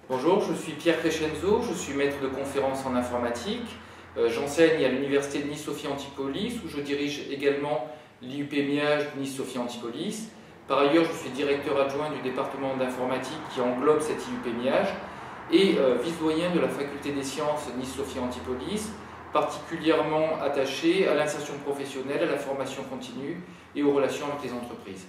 Bonjour, je suis Pierre Crescenzo, je suis maître de conférences en informatique. J'enseigne à l'université de Nice-Sophie Antipolis où je dirige également l'IUP Miage Nice-Sophie Antipolis. Par ailleurs, je suis directeur adjoint du département d'informatique qui englobe cette IUP Miage et vice-doyen de la faculté des sciences Nice-Sophie Antipolis, particulièrement attaché à l'insertion professionnelle, à la formation continue et aux relations avec les entreprises.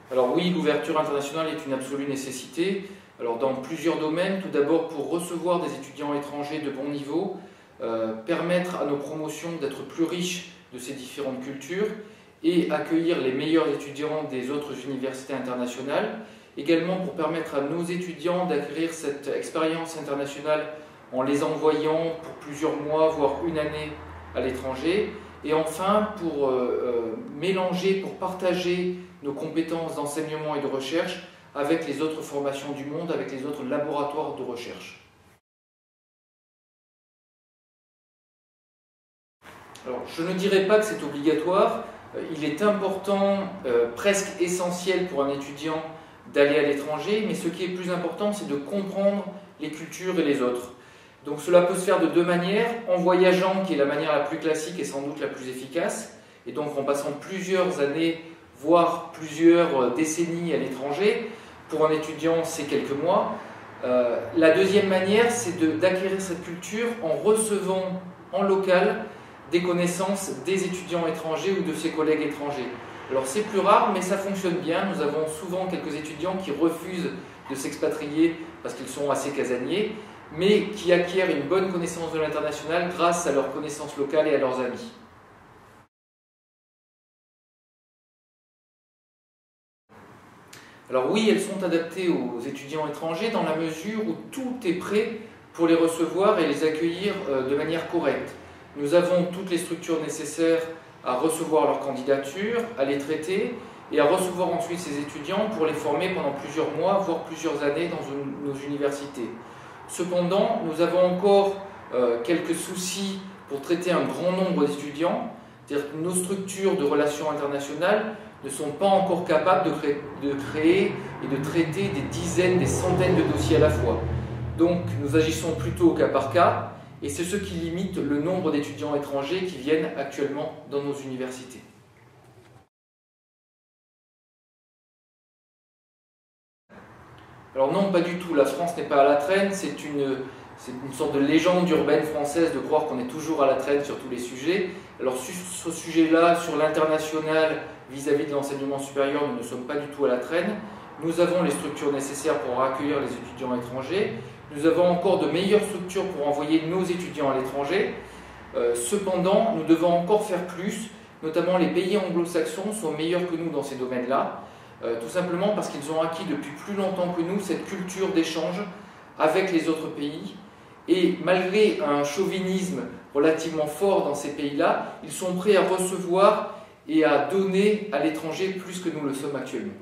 Alors oui, l'ouverture internationale est une absolue nécessité. Alors dans plusieurs domaines, tout d'abord pour recevoir des étudiants étrangers de bon niveau, permettre à nos promotions d'être plus riches de ces différentes cultures et accueillir les meilleurs étudiants des autres universités internationales. Également pour permettre à nos étudiants d'acquérir cette expérience internationale en les envoyant pour plusieurs mois, voire une année à l'étranger. Et enfin, pour mélanger, pour partager nos compétences d'enseignement et de recherche avec les autres formations du monde, avec les autres laboratoires de recherche. Alors, je ne dirais pas que c'est obligatoire. Il est important, presque essentiel pour un étudiant d'aller à l'étranger, mais ce qui est plus important, c'est de comprendre les cultures et les autres. Donc cela peut se faire de deux manières, en voyageant, qui est la manière la plus classique et sans doute la plus efficace, et donc en passant plusieurs années, voire plusieurs décennies à l'étranger. Pour un étudiant, c'est quelques mois. La deuxième manière, c'est d'acquérir cette culture en recevant en local des connaissances des étudiants étrangers ou de ses collègues étrangers. Alors c'est plus rare, mais ça fonctionne bien. Nous avons souvent quelques étudiants qui refusent de s'expatrier parce qu'ils sont assez casaniers, mais qui acquièrent une bonne connaissance de l'international grâce à leurs connaissances locales et à leurs amis. Alors oui, elles sont adaptées aux étudiants étrangers dans la mesure où tout est prêt pour les recevoir et les accueillir de manière correcte. Nous avons toutes les structures nécessaires à recevoir leur candidature, à les traiter et à recevoir ensuite ces étudiants pour les former pendant plusieurs mois, voire plusieurs années dans nos universités. Cependant, nous avons encore quelques soucis pour traiter un grand nombre d'étudiants, c'est-à-dire que nos structures de relations internationales ne sont pas encore capables de créer et de traiter des dizaines, des centaines de dossiers à la fois. Donc nous agissons plutôt au cas par cas, et c'est ce qui limite le nombre d'étudiants étrangers qui viennent actuellement dans nos universités. Alors non, pas du tout, la France n'est pas à la traîne, c'est une sorte de légende urbaine française de croire qu'on est toujours à la traîne sur tous les sujets. Alors sur ce sujet-là, sur l'international vis-à-vis de l'enseignement supérieur, nous ne sommes pas du tout à la traîne. Nous avons les structures nécessaires pour accueillir les étudiants étrangers. Nous avons encore de meilleures structures pour envoyer nos étudiants à l'étranger. Cependant, nous devons encore faire plus, notamment les pays anglo-saxons sont meilleurs que nous dans ces domaines-là, tout simplement parce qu'ils ont acquis depuis plus longtemps que nous cette culture d'échange avec les autres pays. Et malgré un chauvinisme relativement fort dans ces pays-là, ils sont prêts à recevoir et à donner à l'étranger plus que nous le sommes actuellement.